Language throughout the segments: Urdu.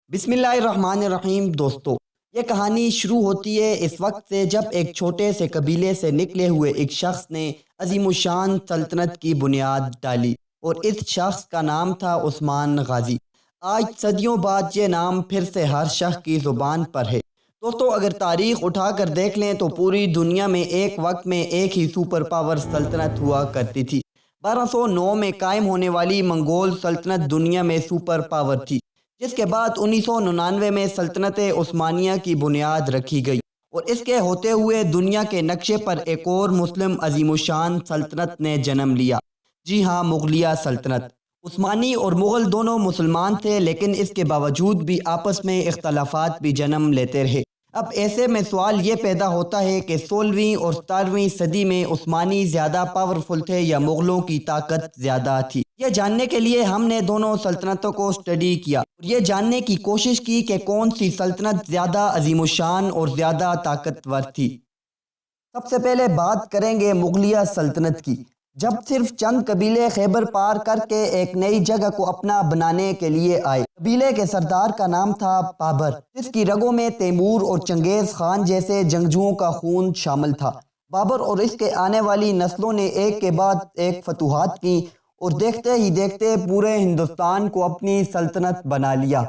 بسم اللہ الرحمن الرحیم دوستو، یہ کہانی شروع ہوتی ہے اس وقت سے جب ایک چھوٹے سے قبیلے سے نکلے ہوئے ایک شخص نے عظیم الشان سلطنت کی بنیاد ڈالی اور اس شخص کا نام تھا عثمان غازی۔ آج صدیوں بعد یہ نام پھر سے ہر شخص کی زبان پر ہے۔ دوستو، اگر تاریخ اٹھا کر دیکھ لیں تو پوری دنیا میں ایک وقت میں ایک ہی سپر پاور سلطنت ہوا کرتی تھی۔ 1209 میں قائم ہونے والی منگول سلطنت دنیا میں سپر پاور تھی، جس کے بعد 1999 میں سلطنت عثمانیہ کی بنیاد رکھی گئی اور اس کے ہوتے ہوئے دنیا کے نقشے پر ایک اور مسلم عظیم الشان سلطنت نے جنم لیا۔ جی ہاں، مغلیہ سلطنت۔ عثمانی اور مغل دونوں مسلمان تھے، لیکن اس کے باوجود بھی آپس میں اختلافات بھی جنم لیتے رہے۔ اب ایسے میں سوال یہ پیدا ہوتا ہے کہ 16ویں اور 17ویں صدی میں عثمانی زیادہ پاورفل تھے یا مغلوں کی طاقت زیادہ تھی؟ یہ جاننے کے لیے ہم نے دونوں سلطنتوں کو اسٹڈی کیا اور یہ جاننے کی کوشش کی کہ کون سی سلطنت زیادہ عظیم الشان اور زیادہ طاقتور تھی۔ سب سے پہلے بات کریں گے مغلیہ سلطنت کی۔ جب صرف چند قبیلے خیبر پار کر کے ایک نئی جگہ کو اپنا بنانے کے لیے آئے۔ قبیلے کے سردار کا نام تھا بابر، جس کی رگوں میں تیمور اور چنگیز خان جیسے جنگجوؤں کا خون شامل تھا۔ بابر اور اس کے آنے والی نسلوں نے ایک کے بعد ایک فتوحات کی اور دیکھتے ہی دیکھتے پورے ہندوستان کو اپنی سلطنت بنا لیا۔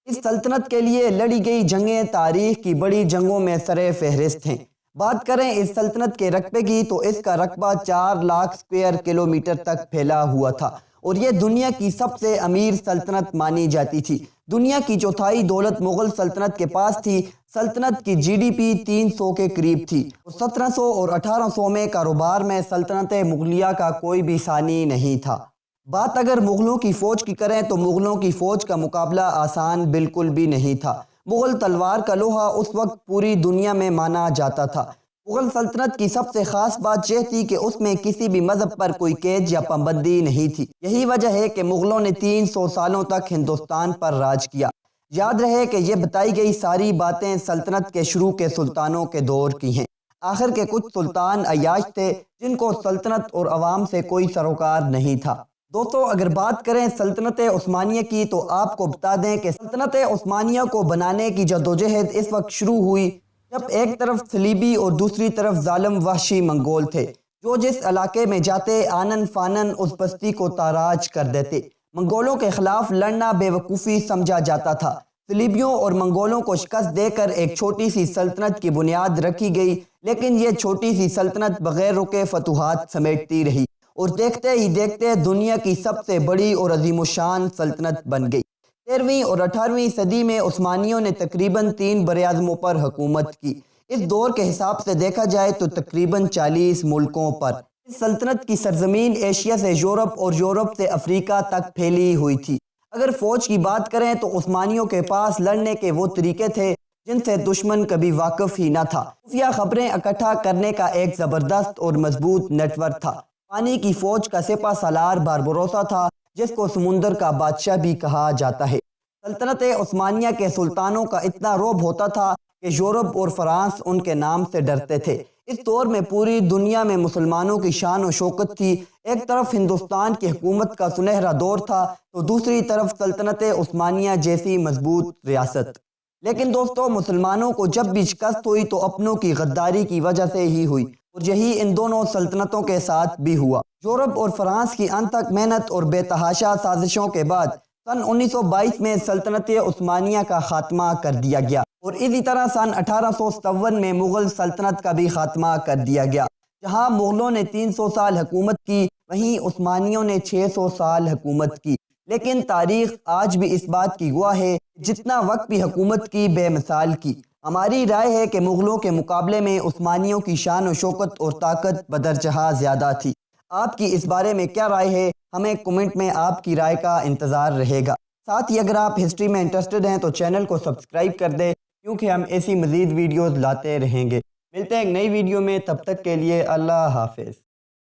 اس سلطنت کے لیے لڑی گئی جنگیں تاریخ کی بڑی جنگوں میں سر فہرست ہیں۔ بات کریں اس سلطنت کے رقبے کی تو اس کا رقبہ 4 لاکھ اسکوائر کلومیٹر تک پھیلا ہوا تھا اور یہ دنیا کی سب سے امیر سلطنت مانی جاتی تھی۔ دنیا کی چوتھائی دولت مغل سلطنت کے پاس تھی۔ سلطنت کی جی ڈی پی 300 کے قریب تھی اور 1700 اور 1800 میں کاروبار میں سلطنت مغلیہ کا کوئی بھی ثانی نہیں تھا۔ بات اگر مغلوں کی فوج کی کریں تو مغلوں کی فوج کا مقابلہ آسان بالکل بھی نہیں تھا۔ مغل تلوار کا لوہا اس وقت پوری دنیا میں مانا جاتا تھا۔ مغل سلطنت کی سب سے خاص بات یہ تھی کہ اس میں کسی بھی مذہب پر کوئی قید یا پابندی نہیں تھی۔ یہی وجہ ہے کہ مغلوں نے 300 سالوں تک ہندوستان پر راج کیا۔ یاد رہے کہ یہ بتائی گئی ساری باتیں سلطنت کے شروع کے سلطانوں کے دور کی ہیں۔ آخر کے کچھ سلطان عیاش تھے جن کو سلطنت اور عوام سے کوئی سروکار نہیں تھا۔ دوستو، اگر بات کریں سلطنت عثمانیہ کی تو آپ کو بتا دیں کہ سلطنت عثمانیہ کو بنانے کی جدوجہد اس وقت شروع ہوئی جب ایک طرف صلیبی اور دوسری طرف ظالم وحشی منگول تھے، جو جس علاقے میں جاتے آنن فانن اس بستی کو تاراج کر دیتے۔ منگولوں کے خلاف لڑنا بے وقوفی سمجھا جاتا تھا۔ صلیبیوں اور منگولوں کو شکست دے کر ایک چھوٹی سی سلطنت کی بنیاد رکھی گئی، لیکن یہ چھوٹی سی سلطنت بغیر رکے فتوحات سمیٹتی رہی اور دیکھتے ہی دیکھتے دنیا کی سب سے بڑی اور عظیم الشان سلطنت بن گئی۔ 13ویں اور 18ویں صدی میں عثمانیوں نے تقریباً 3 براعظموں پر حکومت کی۔ اس دور کے حساب سے دیکھا جائے تو تقریباً 40 ملکوں پر۔ اس سلطنت کی سرزمین ایشیا سے یورپ اور یورپ سے افریقہ تک پھیلی ہوئی تھی۔ اگر فوج کی بات کریں تو عثمانیوں کے پاس لڑنے کے وہ طریقے تھے جن سے دشمن کبھی واقف ہی نہ تھا۔ خفیہ خبریں اکٹھا کرنے کا ایک زبردست اور مضبوط نیٹ ورک تھا۔ پانی کی فوج کا سپہ سالار باربروسا تھا، جس کو سمندر کا بادشاہ بھی کہا جاتا ہے۔ سلطنت عثمانیہ کے سلطانوں کا اتنا رعب ہوتا تھا کہ یورپ اور فرانس ان کے نام سے ڈرتے تھے۔ اس دور میں پوری دنیا میں مسلمانوں کی شان و شوکت تھی۔ ایک طرف ہندوستان کی حکومت کا سنہرا دور تھا تو دوسری طرف سلطنت عثمانیہ جیسی مضبوط ریاست۔ لیکن دوستو، مسلمانوں کو جب بھی شکست ہوئی تو اپنوں کی غداری کی وجہ سے ہی ہوئی اور یہی ان دونوں سلطنتوں کے ساتھ بھی ہوا۔ یورپ اور فرانس کی انتھک محنت اور بے تحاشا سازشوں کے بعد سن 1922 میں سلطنت عثمانیہ کا خاتمہ کر دیا گیا اور اسی طرح سن 1857 میں مغل سلطنت کا بھی خاتمہ کر دیا گیا۔ جہاں مغلوں نے 300 سال حکومت کی، وہیں عثمانیوں نے 600 سال حکومت کی۔ لیکن تاریخ آج بھی اس بات کی گواہ ہے جتنا وقت بھی حکومت کی بے مثال کی۔ ہماری رائے ہے کہ مغلوں کے مقابلے میں عثمانیوں کی شان و شوکت اور طاقت بدرجہ زیادہ تھی۔ آپ کی اس بارے میں کیا رائے ہے؟ ہمیں کمنٹ میں آپ کی رائے کا انتظار رہے گا۔ ساتھ ہی اگر آپ ہسٹری میں انٹرسٹڈ ہیں تو چینل کو سبسکرائب کر دیں، کیونکہ ہم ایسی مزید ویڈیوز لاتے رہیں گے۔ ملتے ہیں ایک نئی ویڈیو میں، تب تک کے لیے اللہ حافظ۔